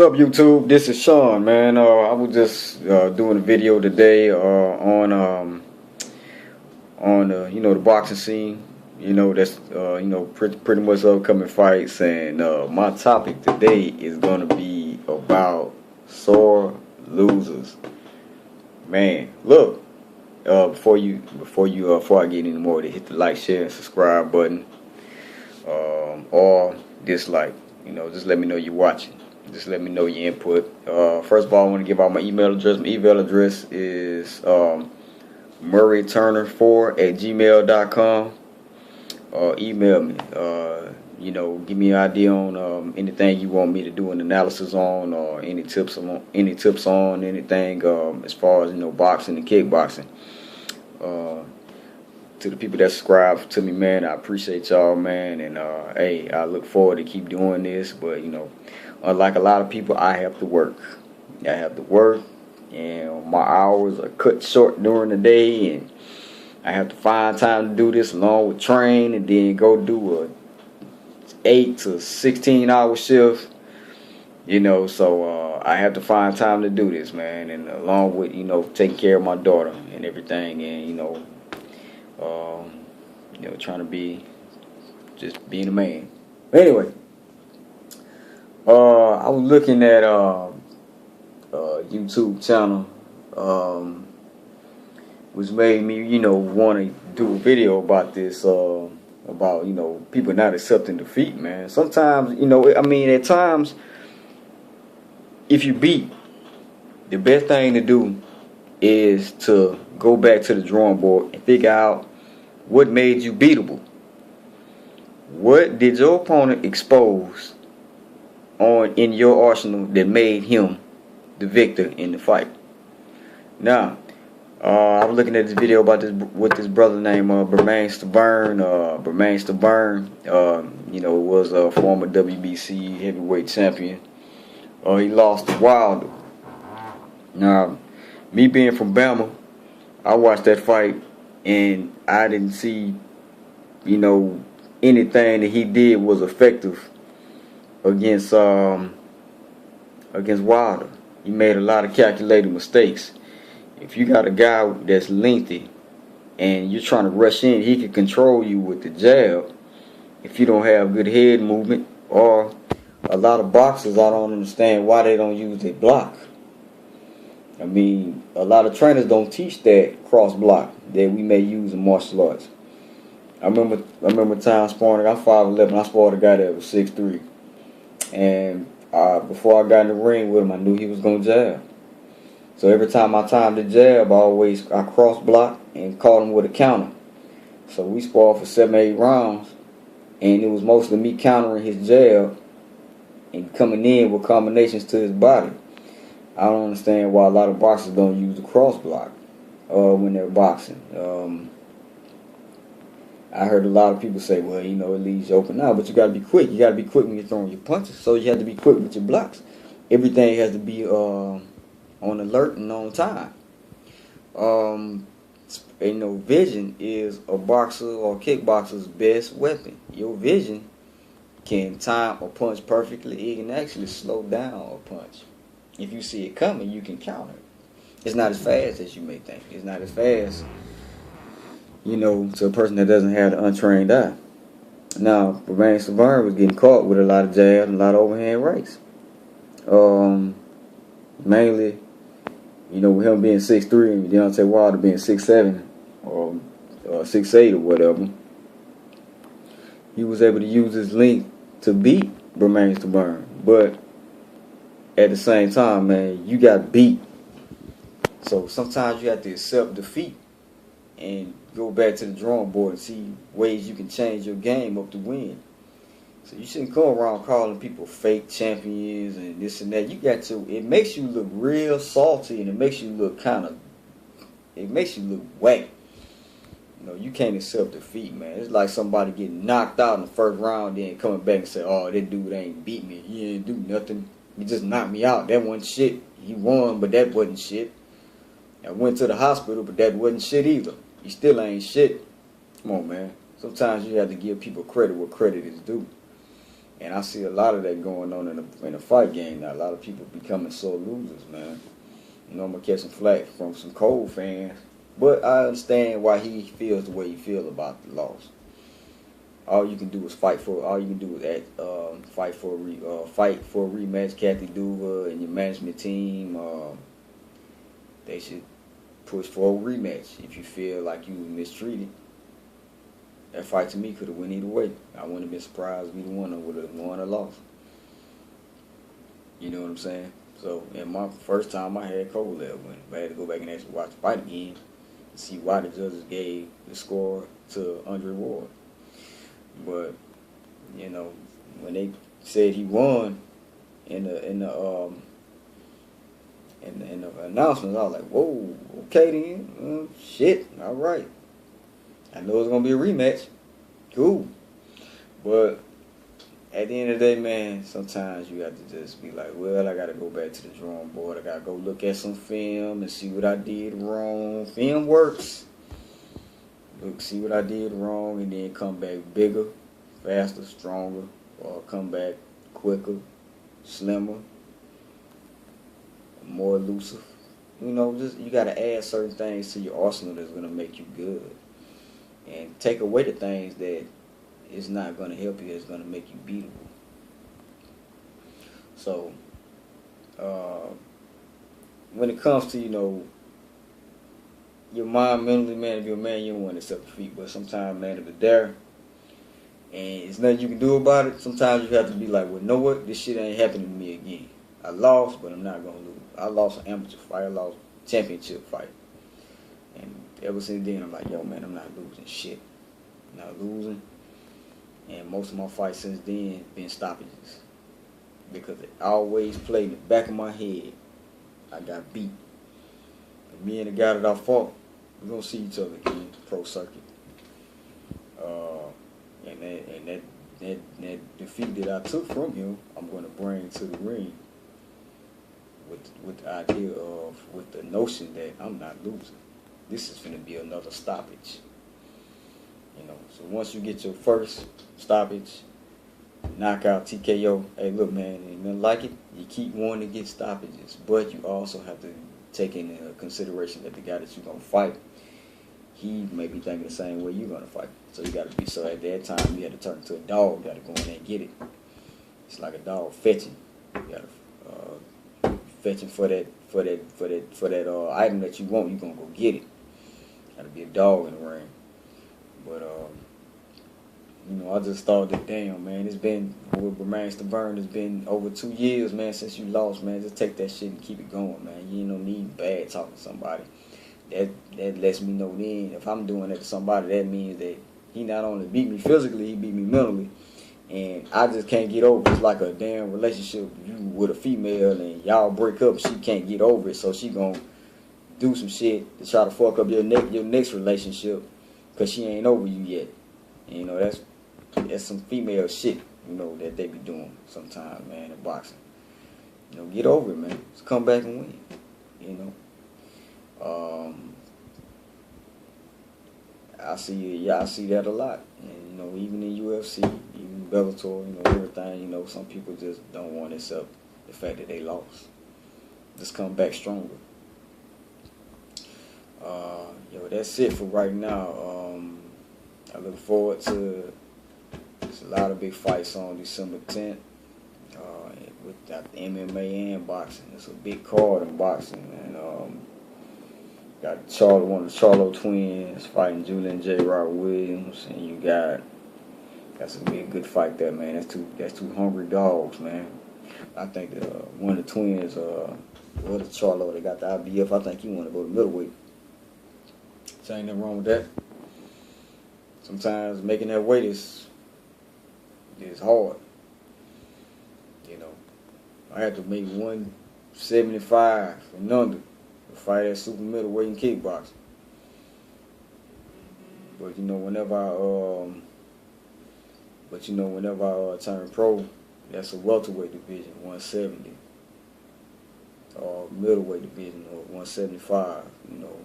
What's up, YouTube? This is Sean, man. I was just doing a video today on the boxing scene. That's pretty much upcoming fights, and my topic today is gonna be about sore losers. Man, look. Before I get any more, to hit the like, share, and subscribe button, or dislike. Just let me know you're watching. Just let me know your input. First of all, I want to give out my email address. My email address is murrayturner4@gmail.com. Email me. Give me an idea on anything you want me to do an analysis on, or any tips on anything as far as boxing and kickboxing. To the people that subscribe to me, man, I appreciate y'all, man, and hey, I look forward to keep doing this. But unlike a lot of people, I have to work. And my hours are cut short during the day, and I have to find time to do this along with train, and then go do a 8 to 16 hour shift. So I have to find time to do this, man, and along with taking care of my daughter and everything, and trying to be just being a man. Anyway, I was looking at YouTube channel, which made me want to do a video about this, about people not accepting defeat, man. Sometimes at times, if you beat, the best thing to do is to go back to the drawing board and figure out what made you beatable. What did your opponent expose in your arsenal that made him the victor in the fight? Now, I was looking at this video about this brother named Bermane Stiverne. Bermane Stiverne, was a former WBC heavyweight champion. He lost to Wilder. Now, me being from Bama, I watched that fight, and I didn't see, anything that he did was effective against Wilder. He made a lot of calculated mistakes. If you got a guy that's lengthy and you're trying to rush in, he can control you with the jab if you don't have good head movement. Or a lot of boxers, I don't understand why they don't use their block. A lot of trainers don't teach that cross block that we may use in martial arts. I remember time sparring. I'm 5'11". I sparred a guy that was 6'3". And before I got in the ring with him, I knew he was gonna jab. So every time I timed the jab, I cross block and caught him with a counter. So we sparred for 7-8 rounds, and it was mostly me countering his jab and coming in with combinations to his body. I don't understand why a lot of boxers don't use the cross block when they're boxing. I heard a lot of people say, well, it leaves you open now, but you got to be quick. You got to be quick when you're throwing your punches, so you have to be quick with your blocks. Everything has to be on alert and on time. Vision is a boxer or kickboxer's best weapon. Your vision can time a punch perfectly. It can actually slow down a punch. If you see it coming, you can counter it. It's not as fast as you may think. It's not as fast, to a person that doesn't have the untrained eye. Now, Bermane Stiverne was getting caught with a lot of jabs and a lot of overhand rights. Mainly, with him being 6'3" and Deontay Wilder being 6'7" or 6'8" or whatever, he was able to use his length to beat Bermane Stiverne. But at the same time, man, you got beat. So sometimes you have to accept defeat and go back to the drawing board and see ways you can change your game up to win. So you shouldn't go around calling people fake champions and this and that. It makes you look real salty, and it makes you look whack. You can't accept defeat, man. It's like somebody getting knocked out in the first round, then coming back and say, oh, that dude ain't beat me. He ain't do nothing. He just knocked me out. That wasn't shit. He won, but that wasn't shit. I went to the hospital, but that wasn't shit either. He still ain't shit. Come on, man. Sometimes you have to give people credit where credit is due. And I see a lot of that going on in the fight game now. A lot of people becoming sore losers, man. You know, I'm gonna catch some flack from some Cole fans, but I understand why he feels the way he feels about the loss. All you can do is fight for. All you can do is fight for a rematch. Kathy Duva and your management team, they should push for a rematch if you feel like you were mistreated. That fight to me could have went either way. I wouldn't have been surprised if either one would have won or lost. You know what I'm saying? So, in my first time I had Kovalev win, I had to go back and actually watch the fight again and see why the judges gave the score to Andre Ward. But, you know, when they said he won in the announcements, I was like, whoa, okay then, shit, all right. I know it's gonna be a rematch, cool. But at the end of the day, man, sometimes you have to just be like, well, I gotta go back to the drawing board. I gotta go look at some film and see what I did wrong. Film works. Look, see what I did wrong, and then come back bigger, faster, stronger, or come back quicker, slimmer, more elusive. You know, just you gotta add certain things to your arsenal that's gonna make you good, and take away the things that is not gonna help you. It's gonna make you beatable. So, when it comes to, you know, your mind mentally, man, if you're a man, you don't want to accept defeat. But sometimes, man, if it's there and there's nothing you can do about it, sometimes you have to be like, well, know what? This shit ain't happening to me again. I lost, but I'm not going to lose. I lost an amateur fight. I lost a championship fight. And ever since then, I'm like, yo, man, I'm not losing shit. I'm not losing. And most of my fights since then been stoppages. Because it always played in the back of my head. I got beat. And me and the guy that I fought, we're going to see each other again, pro circuit. And that defeat that I took from him, I'm going to bring to the ring with the idea of, with the notion that I'm not losing. This is going to be another stoppage. You know, so once you get your first stoppage, knockout, TKO, hey, look, man, ain't nothing like it. You keep wanting to get stoppages, but you also have to take into consideration that the guy that you're going to fight, he may be thinking the same way you're going to fight. So you got to be, so at that time, you had to turn into a dog. You got to go in there and get it. It's like a dog fetching. You got to fetching for that item that you want. You're going to go get it. Got to be a dog in the ring. But, you know, I just thought that, damn, man, it's been, what remains to burn, it's been over 2 years, man, since you lost, man. Just take that shit and keep it going, man. You don't need bad talking to somebody. That lets me know then, if I'm doing that to somebody, that means that he not only beat me physically, he beat me mentally. And I just can't get over it. It's like a damn relationship you with a female and y'all break up, she can't get over it, so she gonna do some shit to try to fuck up your next relationship because she ain't over you yet. And, you know, that's some female shit, you know, that they be doing sometimes, man, in boxing. You know, get over it, man. Just come back and win, you know. I see that a lot. And, you know, even in UFC, even Bellator, you know, everything, you know, some people just don't want to accept the fact that they lost. Just come back stronger. Yo, that's it for right now. I look forward to, there's a lot of big fights on December 10th with that MMA and boxing. It's a big card in boxing, man. Got one of the Charlo twins fighting Julian J. Rod Williams, and you that's gonna be a good fight there, man. That's two hungry dogs, man. I think that one of the twins, what is Charlo? They got the IBF. I think he want to go to middleweight. So ain't nothing wrong with that. Sometimes making that weight is hard. You know, I had to make 175 and under to fight at super middleweight in kickboxing. But you know, whenever I turn pro, that's a welterweight division, 170. Or middleweight division, or 175. You know,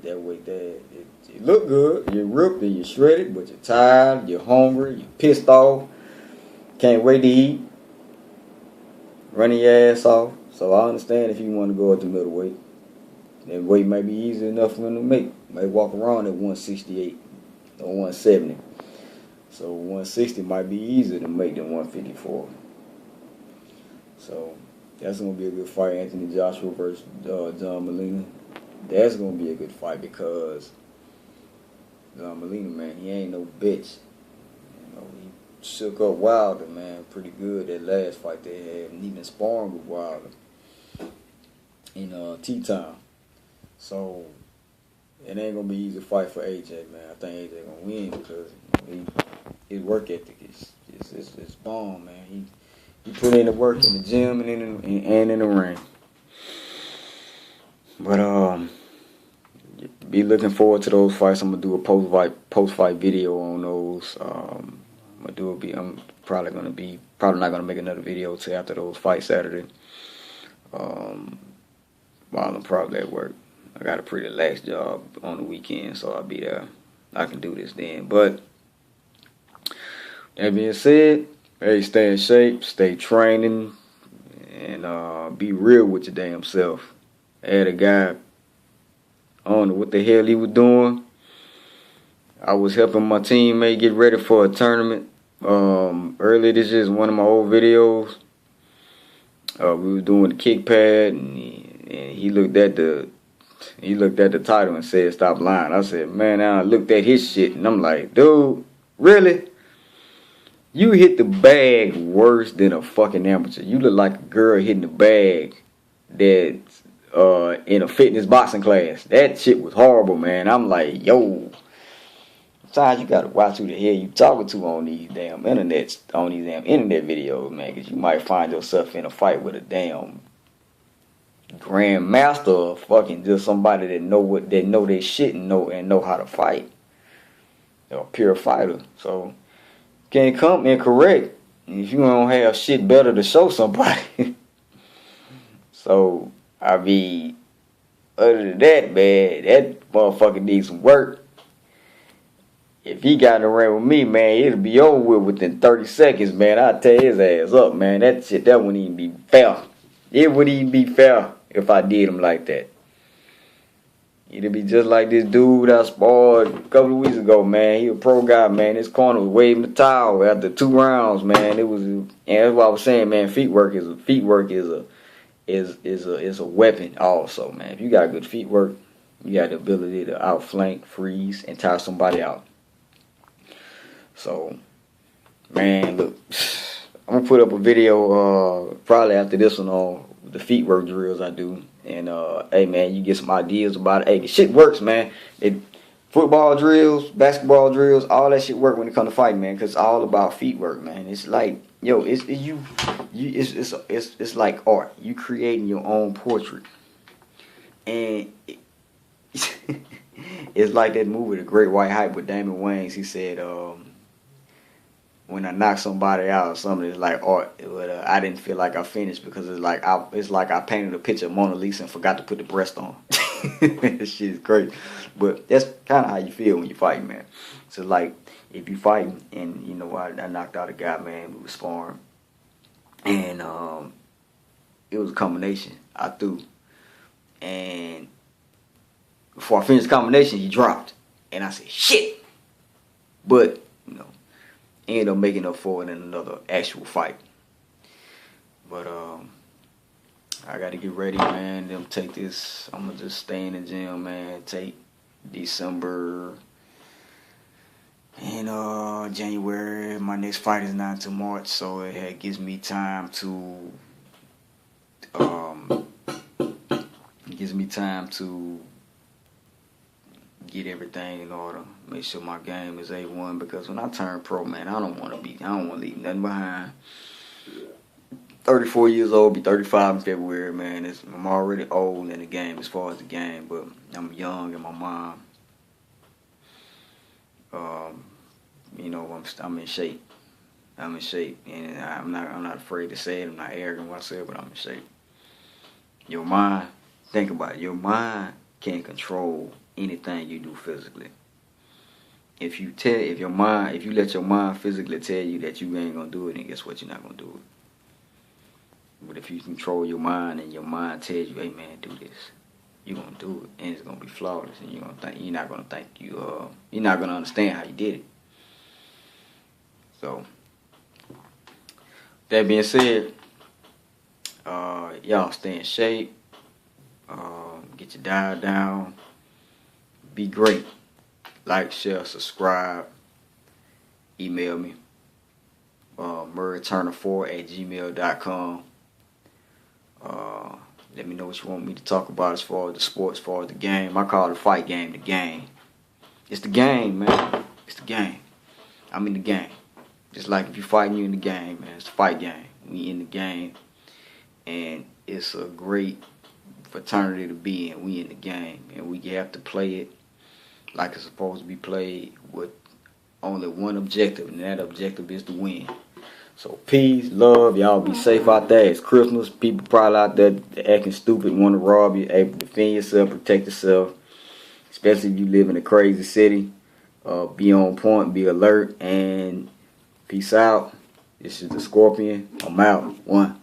that weight there, it look good. You're ripped and you're shredded, but you're tired, you're hungry, you're pissed off. Can't wait to eat. Running your ass off. So I understand if you want to go at the middleweight. That weight might be easy enough for him to make. Might walk around at 168 or 170. So 160 might be easier to make than 154. So that's gonna be a good fight, Anthony Joshua versus John Molina. That's gonna be a good fight because John Molina, man, he ain't no bitch. You know, he shook up Wilder, man, pretty good that last fight they had, and even sparring with Wilder in T-Town. So it ain't gonna be easy to fight for AJ, man. I think AJ gonna win because his work ethic is bomb, man. He put in the work in the gym and in the ring. But be looking forward to those fights. I'm gonna do a post fight video on those. I'm probably not gonna make another video till after those fights Saturday. While I'm probably at work. I got a pretty lax job on the weekend, so I'll be there. I can do this then. But that being said, hey, stay in shape, stay training, and be real with your damn self. I had a guy, I don't know what the hell he was doing. I was helping my teammate get ready for a tournament. Earlier this year, one of my old videos. We were doing the kick pad, and he looked at the title and said, "Stop lying." I said, "Man," I looked at his shit, and I'm like, "Dude, really? You hit the bag worse than a fucking amateur. You look like a girl hitting the bag that's in a fitness boxing class. That shit was horrible, man." I'm like, yo. Sometimes you gotta watch who the hell you talking to on these damn internet videos, man, because you might find yourself in a fight with a damn grandmaster or fucking just somebody that know their shit and know how to fight. They're a pure fighter. So can't come incorrect if you don't have shit better to show somebody. So I mean, other than that, man, that motherfucker needs some work. If he got in the ring with me, man, it'll be over with within 30 seconds, man. I'll tear his ass up, man. That wouldn't even be fair. It wouldn't even be fair if I did him like that. It'd be just like this dude I sparred a couple of weeks ago, man. He a pro guy, man. His corner was waving the towel after 2 rounds, man. And that's what I was saying, man. Feet work is a weapon also, man. If you got good feet work, you got the ability to outflank, freeze, and tire somebody out. So, man, look, I'm gonna put up a video probably after this one on the feet work drills I do. And hey, man, you get some ideas about it. Hey, the shit works, man. Football drills, basketball drills, all that shit work when it comes to fighting, man. Cause it's all about feet work, man. It's like, yo, it's like art. You creating your own portrait, and it's like that movie, The Great White Hype, with Damon Wayans. He said, when I knock somebody out or something, it's like art. But I didn't feel like I finished because it's like I painted a picture of Mona Lisa and forgot to put the breast on. This shit is crazy. But that's kind of how you feel when you fight, man. So like, if you fighting, and you know, I knocked out a guy, man, we was sparring, and it was a combination. I threw, and before I finished the combination, he dropped, and I said, shit. But you know, ended up making up for it in another actual fight. But I got to get ready, man. Then take this. I'm gonna just stay in the gym, man. Take December and January. My next fight is not until March, so it gives me time to get everything in order. Make sure my game is A1, because when I turn pro, man, I don't want to leave nothing behind. 34 years old, be 35 in February, man. I'm already old in the game as far as the game, but I'm young in my mind. You know, I'm in shape. I'm in shape, and I'm not afraid to say it. I'm not arrogant when I say it, but I'm in shape. Your mind, think about it. Your mind can't control anything you do physically. If you let your mind physically tell you that you ain't gonna do it, then guess what? You're not gonna do it. But if you control your mind and your mind tells you, hey man, do this, you're gonna do it, and it's gonna be flawless, and you're not gonna understand how you did it. So that being said, y'all stay in shape, get your diet down, be great. Like, share, subscribe, email me, murrayturner4@gmail.com. Let me know what you want me to talk about as far as the sports, as far as the game. I call the fight game the game. It's the game, man. It's the game. I'm in the game. Just like if you're fighting, you in the game, man. It's the fight game. We in the game. And it's a great fraternity to be in. We in the game. And we have to play it like it's supposed to be played with only one objective. And that objective is to win. So peace, love, y'all be safe out there. It's Christmas. People probably out there acting stupid, want to rob you. Able to defend yourself, protect yourself. Especially if you live in a crazy city. Be on point, be alert, and peace out. This is the Scorpion. I'm out. One.